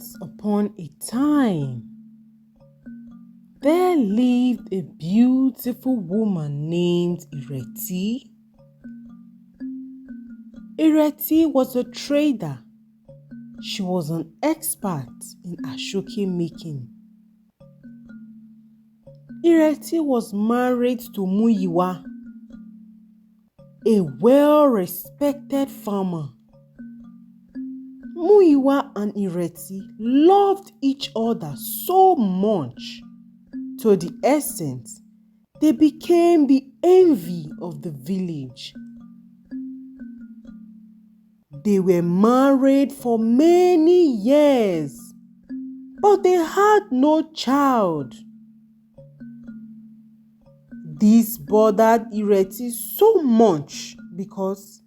Once upon a time, there lived a beautiful woman named Ireti. Ireti was a trader. She was an expert in ashoke making. Ireti was married to Muyiwa, a well-respected farmer. Muyiwa and Ireti loved each other so much, to the extent they became the envy of the village. They were married for many years, but they had no child. This bothered Ireti so much because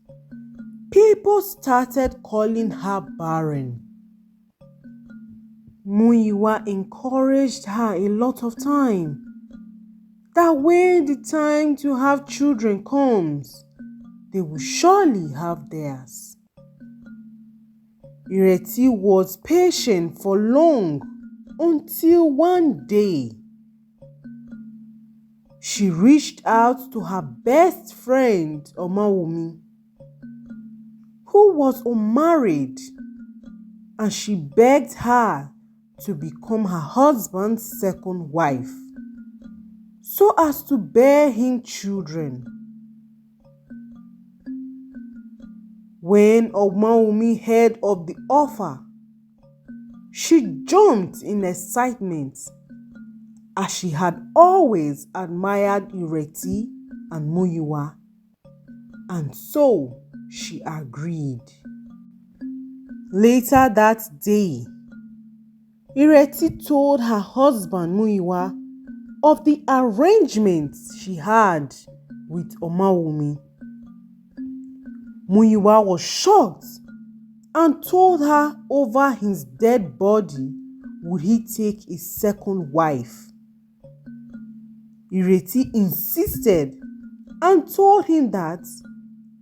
people started calling her barren. Muyiwa encouraged her a lot of time that when the time to have children comes, they will surely have theirs. Ireti was patient for long until one day she reached out to her best friend Omawumi, who was unmarried, and she begged her to become her husband's second wife so as to bear him children. When Omawumi heard of the offer, she jumped in excitement, as she had always admired Ireti and Muyiwa, and so she agreed. Later that day, Ireti told her husband Muyiwa of the arrangements she had with Omawumi. Muyiwa was shocked and told her over his dead body would he take a second wife. Ireti insisted and told him that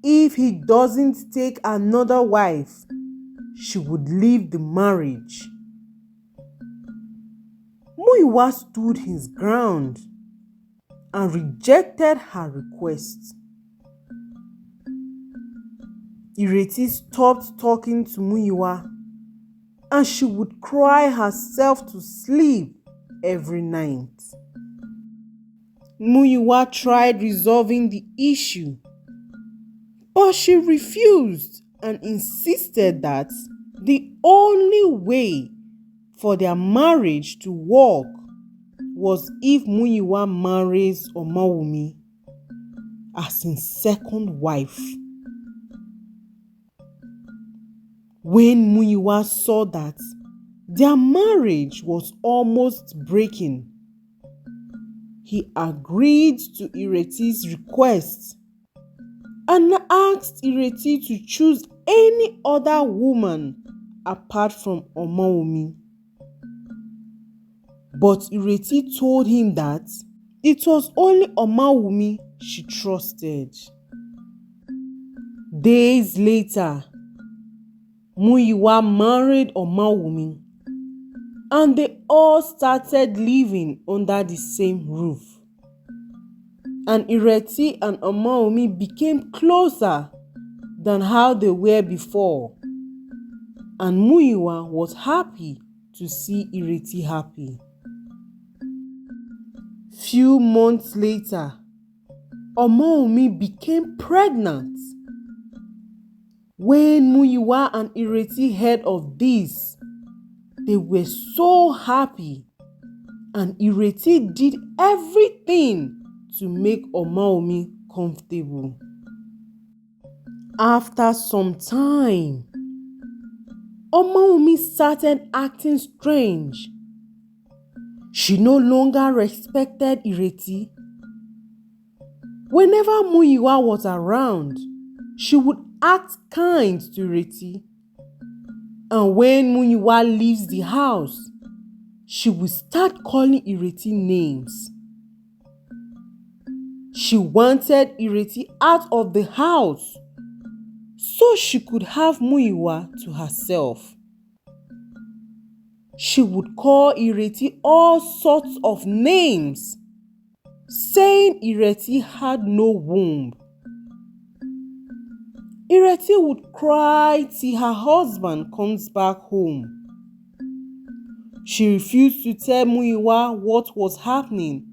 if he doesn't take another wife, she would leave the marriage. Muyiwa stood his ground and rejected her request. Ireti stopped talking to Muyiwa, and she would cry herself to sleep every night. Muyiwa tried resolving the issue, but she refused and insisted that the only way for their marriage to work was if Muyiwa marries Omawumi as his second wife. When Muyiwa saw that their marriage was almost breaking, he agreed to Ireti's request and asked Ireti to choose any other woman apart from Omawumi. But Ireti told him that it was only Omawumi she trusted. Days later, Muyiwa married Omawumi, and they all started living under the same roof. And Ireti and Omawumi became closer than how they were before, and Muyiwa was happy to see Ireti happy. Few months later, Omawumi became pregnant. When Muyiwa and Ireti heard of this, they were so happy, and Ireti did everything to make Omawumi comfortable. After some time, Omawumi started acting strange. She no longer respected Ireti. Whenever Muyiwa was around, she would act kind to Ireti. And when Muyiwa leaves the house, she will start calling Ireti names. She wanted Ireti out of the house so she could have Muyiwa to herself. She would call Ireti all sorts of names, saying Ireti had no womb. Ireti would cry till her husband comes back home. She refused to tell Muyiwa what was happening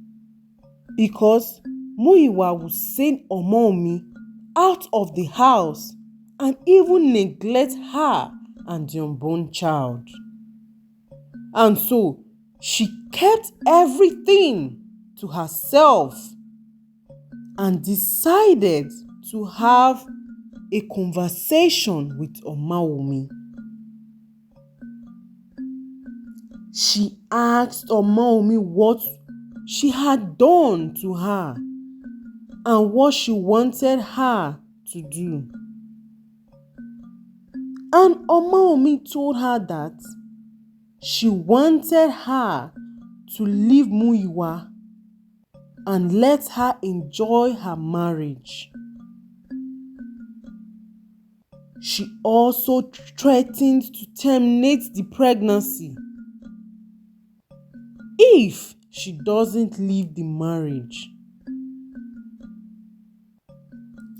because Muyiwa would send Omawumi out of the house and even neglect her and the unborn child. And so she kept everything to herself and decided to have a conversation with Omawumi. She asked Omawumi what she had done to her and what she wanted her to do. And Omawumi told her that she wanted her to leave Muyiwa and let her enjoy her marriage. She also threatened to terminate the pregnancy if she doesn't leave the marriage.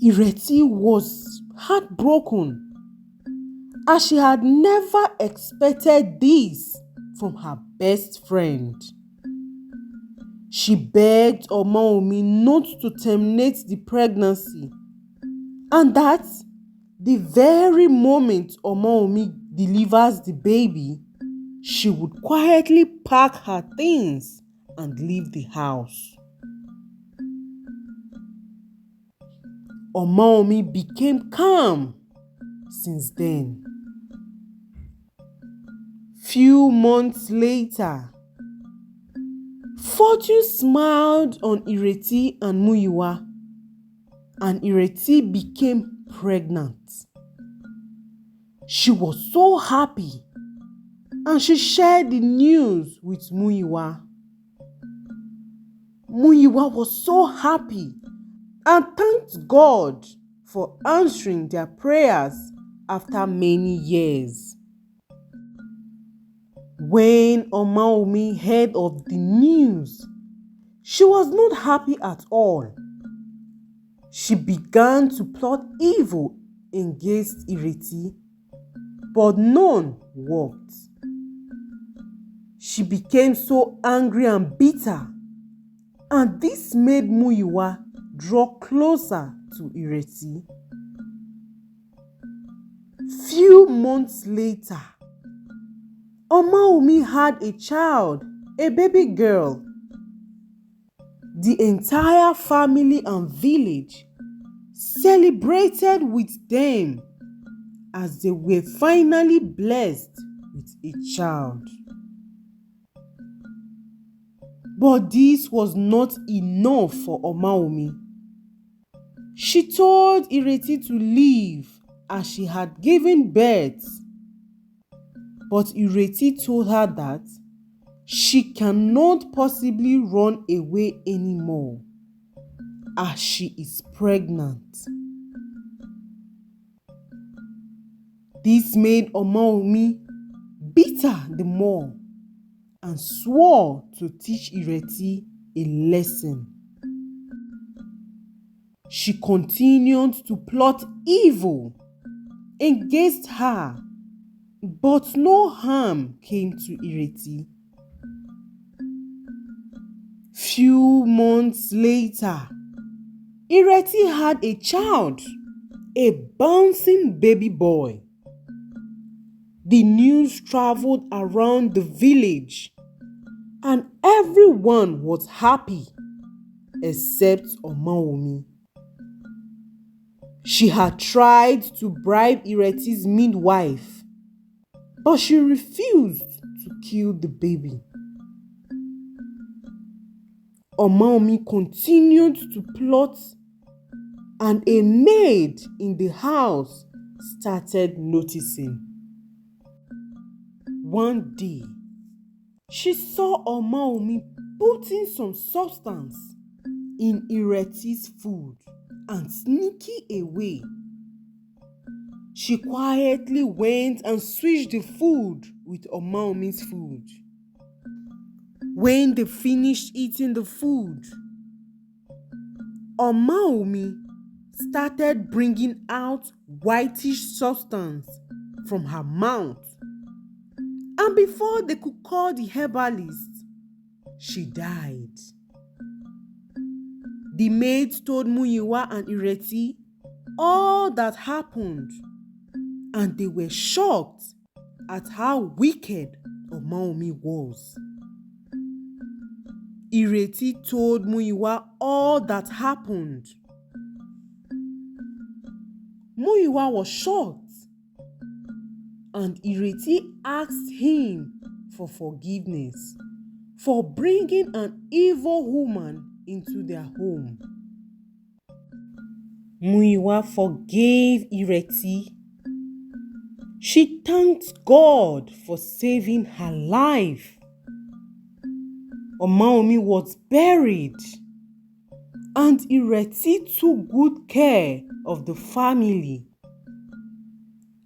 Ireti was heartbroken as she had never expected this from her best friend. She begged Omawumi not to terminate the pregnancy and that the very moment Omawumi delivers the baby, she would quietly pack her things and leave the house. Omawumi became calm since then. Few months later, fortune smiled on Ireti and Muyiwa, and Ireti became pregnant. She was so happy and she shared the news with Muyiwa. Muyiwa was so happy and thanked God for answering their prayers after many years. When Omawumi heard of the news, she was not happy at all. She began to plot evil against Ireti, but none worked. She became so angry and bitter, and this made Muyiwa draw closer to Ireti. Few months later, Omawumi had a child, a baby girl. The entire family and village celebrated with them as they were finally blessed with a child. But this was not enough for Omawumi. She told Ireti to leave as she had given birth. But Ireti told her that she cannot possibly run away anymore as she is pregnant. This made Omawumi bitter the more and swore to teach Ireti a lesson. She continued to plot evil against her, but no harm came to Ireti. Few months later, Ireti had a child, a bouncing baby boy. The news traveled around the village and everyone was happy except Omawumi. She had tried to bribe Ireti's midwife, but she refused to kill the baby. Omawumi continued to plot, and a maid in the house started noticing. One day, she saw Omawumi putting some substance in Ireti's food and sneaking away. She quietly went and switched the food with Omawumi's food. When they finished eating the food, Omawumi started bringing out whitish substance from her mouth. And before they could call the herbalist, she died. The maids told Muyiwa and Ireti all that happened, and they were shocked at how wicked Omawumi was. Ireti told Muyiwa all that happened. Muyiwa was shocked, and Ireti asked him for forgiveness for bringing an evil woman into their home. Muyiwa forgave Ireti. She thanked God for saving her life. Omawumi was buried, and Ireti took good care of the family,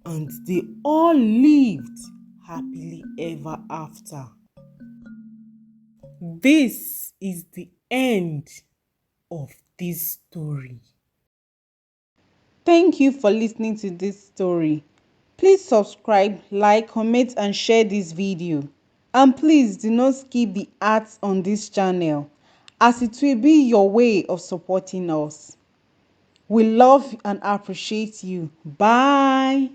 and they all lived happily ever after. This is the end of this story. Thank you for listening to this story. Please subscribe, like, comment, and share this video. And please do not skip the ads on this channel, as it will be your way of supporting us. We love and appreciate you. Bye.